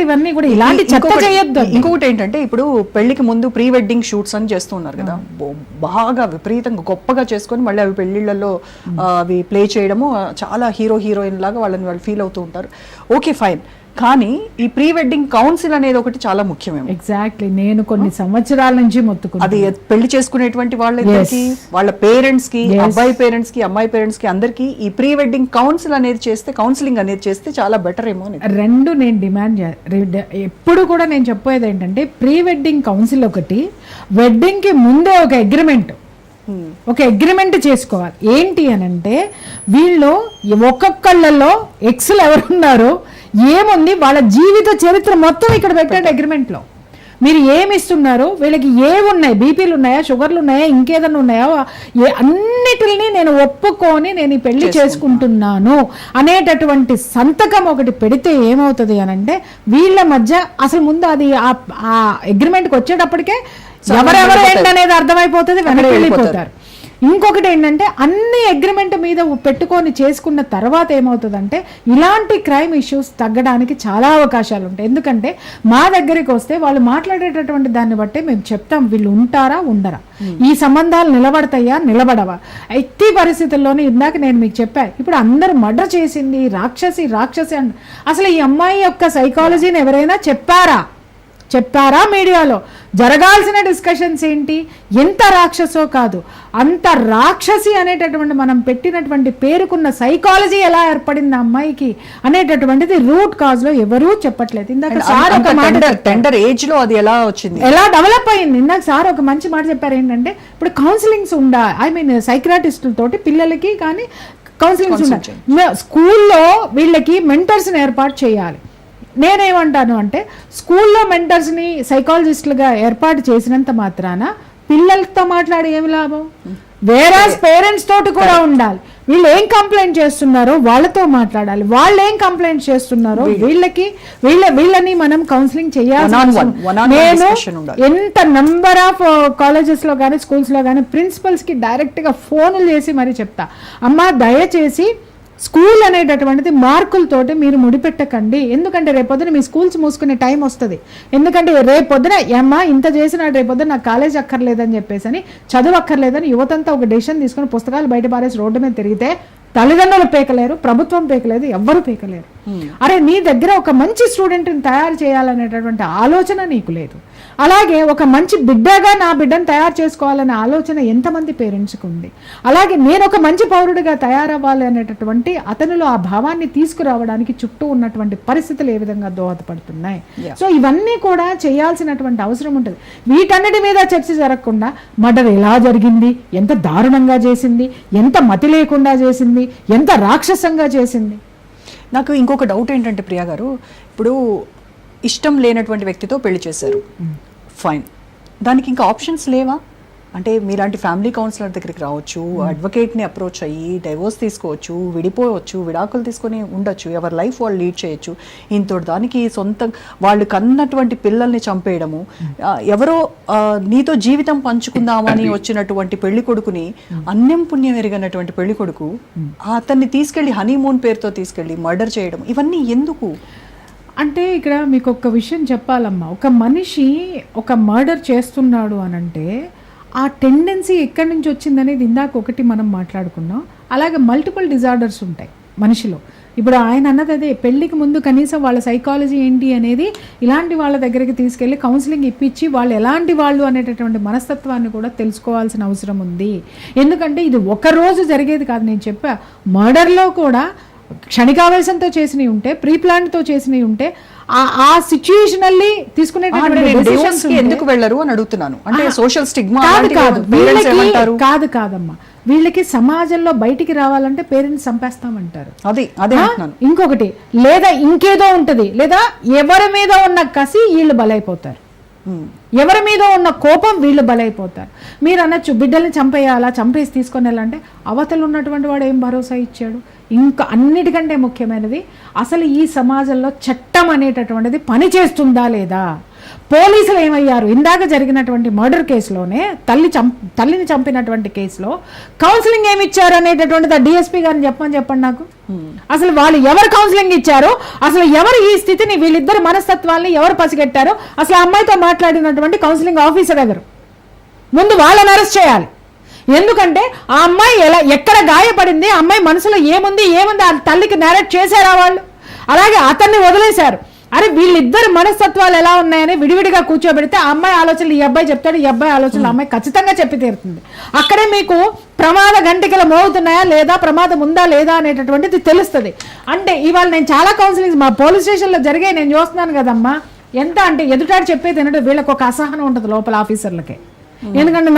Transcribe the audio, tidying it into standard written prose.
ఇవన్నీ కూడా ఇలాంటి చెత్త చేయొద్దు. ఇంకొకటి ఏంటంటే ఇప్పుడు పెళ్లికి ముందు ప్రీ వెడ్డింగ్ షూట్స్ అని చేస్తున్నారు కదా, బాగా విపరీతంగా గొప్పగా చేసుకొని మళ్ళీ అవి పెళ్లిళ్లలో అవి ప్లే చేయడము, చాలా హీరోయిన్ లాగా వాళ్ళని వాళ్ళు ఫీల్ అవుతూ ఉంటారు. ఓకే ఫైన్, కానీ ఈ ప్రీ వెడ్డింగ్ కౌన్సిల్ అనేది ఒకటి చాలా ముఖ్యమేమో. ఎగ్జాక్ట్లీ, నేను కొన్ని సంవత్సరాల నుంచి మొత్తుకున్నాను. అది పెళ్లి చేసుకునేటువంటి వాళ్ళకి, వాళ్ళ పేరెంట్స్ కి, అబ్బాయి పేరెంట్స్ కి, అమ్మాయి పేరెంట్స్ కి అందరికి ఈ ప్రీ వెడ్డింగ్ కౌన్సిలింగ్ అనేది చేస్తే చాలా బెటర్ ఏమో. రెండు నేను డిమాండ్ ఎప్పుడు కూడా నేను చెప్పేది ఏంటంటే, ప్రీ వెడ్డింగ్ కౌన్సిల్ ఒకటి, వెడ్డింగ్ కి ముందే ఒక అగ్రిమెంట్ చేసుకోవాలి. ఏంటి అని అంటే, వీళ్ళు ఒక్కొక్కళ్ళలో ఎక్స్లు ఎవరున్నారో ఏముంది, వాళ్ళ జీవిత చరిత్ర మొత్తం ఇక్కడ పెట్టండి అగ్రిమెంట్లో. మీరు ఏమి ఇస్తున్నారు, వీళ్ళకి ఏమున్నాయి, బీపీలు ఉన్నాయా, షుగర్లు ఉన్నాయా, ఇంకేదన్నా ఉన్నాయా, అన్నిటిని నేను ఒప్పుకొని నేను ఈ పెళ్లి చేసుకుంటున్నాను అనేటటువంటి సంతకం ఒకటి పెడితే ఏమవుతుంది అని అంటే, వీళ్ళ మధ్య అసలు ముందు అది ఆ అగ్రిమెంట్కి వచ్చేటప్పటికే ఎవరెవరు ఏంటనేది అర్థమైపోతుంది, వెనక్కి వెళ్ళిపోతారు. ఇంకొకటి ఏంటంటే, అన్ని అగ్రిమెంట్ మీద పెట్టుకొని చేసుకున్న తర్వాత ఏమవుతుందంటే, ఇలాంటి క్రైమ్ ఇష్యూస్ తగ్గడానికి చాలా అవకాశాలు ఉంటాయి. ఎందుకంటే మా దగ్గరికి వస్తే వాళ్ళు మాట్లాడేటటువంటి దాన్ని బట్టే మేము చెప్తాం, వీళ్ళు ఉంటారా ఉండరా, ఈ సంబంధాలు నిలబడతాయా నిలబడవా. ఎట్టి పరిస్థితుల్లోనే ఇందాక నేను మీకు చెప్పాను, ఇప్పుడు అందరూ మర్డర్ చేసింది రాక్షసి అంట. అసలు ఈ అమ్మాయి యొక్క సైకాలజీని ఎవరైనా చెప్పారా మీడియాలో? జరగాల్సిన డిస్కషన్స్ ఏంటి, ఎంత రాక్షసో కాదు, అంత రాక్షసి అనేటటువంటి మనం పెట్టినటువంటి పేరుకున్న సైకాలజీ ఎలా ఏర్పడింది అమ్మాయికి అనేటటువంటిది రూట్ కాజ్ లో ఎవరూ చెప్పట్లేదు. ఇందాక సార్ ఒక మాట, టెండర్ ఏజ్ లో అది ఎలా వచ్చింది, ఎలా డెవలప్ అయింది, ఇందాక సార్ ఒక మంచి మాట చెప్పారు. ఏంటంటే, ఇప్పుడు కౌన్సిలింగ్స్ సైక్రాటిస్టులతోటి పిల్లలకి కానీ కౌన్సిలింగ్స్ ఉండాలి. స్కూల్లో వీళ్ళకి మెంటర్స్ని ఏర్పాటు చేయాలి. నేనేమంటాను అంటే, స్కూల్లో మెంటర్స్ని సైకాలజిస్టులుగా ఏర్పాటు చేసినంత మాత్రాన పిల్లలతో మాట్లాడి ఏమి లాభం? వేరే పేరెంట్స్ తోటి కూడా ఉండాలి. వీళ్ళు ఏం కంప్లైంట్ చేస్తున్నారో వాళ్ళతో మాట్లాడాలి, వాళ్ళు ఏం కంప్లైంట్ చేస్తున్నారో వీళ్ళని మనం కౌన్సిలింగ్ చేయాలి. నేను ఎంత నంబర్ ఆఫ్ కాలేజెస్ లో కానీ స్కూల్స్ లో కానీ ప్రిన్సిపల్స్ కి డైరెక్ట్ గా ఫోన్లు చేసి మరి చెప్తా, అమ్మా దయచేసి స్కూల్ అనేటటువంటిది మార్కులతోటి మీరు ముడిపెట్టకండి. ఎందుకంటే రేపొద్దున మీ స్కూల్స్ మూసుకునే టైం వస్తుంది. ఎందుకంటే రేపొద్దున అమ్మా ఇంత చేసినాడు, రేపొద్దున నాకు కాలేజ్ అక్కర్లేదని చెప్పేసి చదువు అక్కర్లేదని యువతంతా ఒక డెసిషన్ తీసుకుని పుస్తకాలు బయట పారేసి రోడ్డు మీద తిరిగితే తల్లిదండ్రులు పేకలేరు, ప్రభుత్వం పేకలేదు, ఎవ్వరూ పేకలేరు. అరే నీ దగ్గర ఒక మంచి స్టూడెంట్ని తయారు చేయాలనేటటువంటి ఆలోచన నీకు లేదు. అలాగే ఒక మంచి బిడ్డగా నా బిడ్డను తయారు చేసుకోవాలనే ఆలోచన ఎంతమంది పేరెంట్స్కి ఉంది. అలాగే నేను ఒక మంచి పౌరుడిగా తయారవ్వాలి అనేటటువంటి అతనిలో ఆ భావాన్ని తీసుకురావడానికి చుట్టూ ఉన్నటువంటి పరిస్థితులు ఏ విధంగా దోహదపడుతున్నాయి. సో ఇవన్నీ కూడా చేయాల్సినటువంటి అవసరం ఉంటుంది. వీటన్నిటి మీద చర్చ జరగకుండా మర్డర్ ఎలా జరిగింది, ఎంత దారుణంగా చేసింది, ఎంత మతి లేకుండా చేసింది, ఎంత రాక్షసంగా చేసింది. నాకు ఇంకొక డౌట్ ఏంటంటే ప్రియా గారు, ఇప్పుడు ఇష్టం లేనటువంటి వ్యక్తితో పెళ్లి చేశారు, ఫైన్, దానికి ఇంకా ఆప్షన్స్ లేవా? అంటే మీలాంటి ఫ్యామిలీ కౌన్సిలర్ దగ్గరికి రావచ్చు, అడ్వకేట్ని అప్రోచ్ అయ్యి డైవోర్స్ తీసుకోవచ్చు, విడిపోవచ్చు, విడాకులు తీసుకొని ఉండొచ్చు, ఎవరి లైఫ్ వాళ్ళు లీడ్ చేయొచ్చు. ఇంతటి దానికి సొంతం వాళ్ళు కన్నటువంటి పిల్లల్ని చంపేయడము, ఎవరో నీతో జీవితం పంచుకుందామని వచ్చినటువంటి పెళ్లి కొడుకుని, అన్యం పుణ్యం ఎరిగినటువంటి పెళ్లి కొడుకు అతన్ని తీసుకెళ్లి హనీమూన్ పేరుతో తీసుకెళ్లి మర్డర్ చేయడం, ఇవన్నీ ఎందుకు? అంటే ఇక్కడ మీకు ఒక విషయం చెప్పాలమ్మా, ఒక మనిషి ఒక మర్డర్ చేస్తున్నాడు అనంటే ఆ టెండెన్సీ ఎక్కడి నుంచి వచ్చిందనేది ఇందాక ఒకటి మనం మాట్లాడుకున్నాం. అలాగే మల్టిపుల్ డిజార్డర్స్ ఉంటాయి మనిషిలో. ఇప్పుడు ఆయన అన్నది అదే, పెళ్ళికి ముందు కనీసం వాళ్ళ సైకాలజీ ఏంటి అనేది ఇలాంటి వాళ్ళ దగ్గరికి తీసుకెళ్ళి కౌన్సిలింగ్ ఇప్పించి వాళ్ళు ఎలాంటి వాళ్ళు అనేటటువంటి మనస్తత్వాన్ని కూడా తెలుసుకోవాల్సిన అవసరం ఉంది. ఎందుకంటే ఇది ఒక రోజు జరిగేది కాదు. నేను చెప్పా, మర్డర్లో కూడా క్షణికావేశంతో చేసినవి ఉంటే, ప్రీ ప్లాన్తో చేసినవి ఉంటే, ఆ సిచ్యుయేషనల్లీ తీసుకునేటటువంటి ఎందుకు వెళ్ళరు అని అడుగుతున్నాను. అంటే సోషల్ స్టిగ్మా కాదమ్మా, వీళ్ళకి సమాజంలో బయటికి రావాలంటే పేరెంట్స్ చంపేస్తామంటారు. అదే ఇంకొకటి, లేదా ఇంకేదో ఉంటది, లేదా ఎవరి మీద ఉన్న కసి వీళ్ళు బలైపోతారు, ఎవరి మీద ఉన్న కోపం వీళ్ళు బలైపోతారు. మీరు అనొచ్చు బిడ్డల్ని చంపేయాలా, చంపేసి తీసుకొని వెళ్ళాలంటే అవతలు ఉన్నటువంటి వాడు ఏం భరోసా ఇచ్చాడు? ఇంకా అన్నిటికంటే ముఖ్యమైనది, అసలు ఈ సమాజంలో చట్టం అనేటటువంటిది పని చేస్తుందా లేదా? పోలీసులు ఏమయ్యారు? ఇందాక జరిగినటువంటి మర్డర్ కేసులోనే తల్లిని చంపినటువంటి కేసులో కౌన్సిలింగ్ ఏమి ఇచ్చారు అనేటటువంటిది డిఎస్పీ గారిని చెప్పండి నాకు. అసలు వాళ్ళు ఎవరు కౌన్సిలింగ్ ఇచ్చారు, అసలు ఎవరు ఈ స్థితిని వీళ్ళిద్దరు మనస్తత్వాల్ని ఎవరు పసిగట్టారు, అసలు అమ్మాయితో మాట్లాడినటువంటి కౌన్సిలింగ్ ఆఫీసర్ ఎవరు? ముందు వాళ్ళని అరెస్ట్ చేయాలి. ఎందుకంటే ఆ అమ్మాయి ఎక్కడ గాయపడింది, ఆ అమ్మాయి మనసులో ఏముంది ఆ తల్లికి నేరేట్ చేశారా వాళ్ళు? అలాగే అతన్ని వదిలేశారు. అరే వీళ్ళిద్దరు మనస్తత్వాలు ఎలా ఉన్నాయని విడివిడిగా కూర్చోబెడితే ఆ అమ్మాయి ఆలోచనలు ఈ అబ్బాయి చెప్తాడు, ఈ అబ్బాయి ఆలోచనలు అమ్మాయి ఖచ్చితంగా చెప్పి తీరుతుంది. అక్కడే మీకు ప్రమాద గంటికలు మోగుతున్నాయా లేదా, ప్రమాదం ఉందా లేదా అనేటటువంటిది తెలుస్తుంది. అంటే ఇవాళ నేను చాలా కౌన్సిలింగ్స్ మా పోలీస్ స్టేషన్లో జరిగాయి, నేను చూస్తున్నాను కదమ్మా. ఎంత అంటే ఎదుటాడు చెప్పేది ఏంటంటే వీళ్ళకి ఒక అసహనం ఉంటుంది లోపల ఆఫీసర్లకి. ఎందుకంటే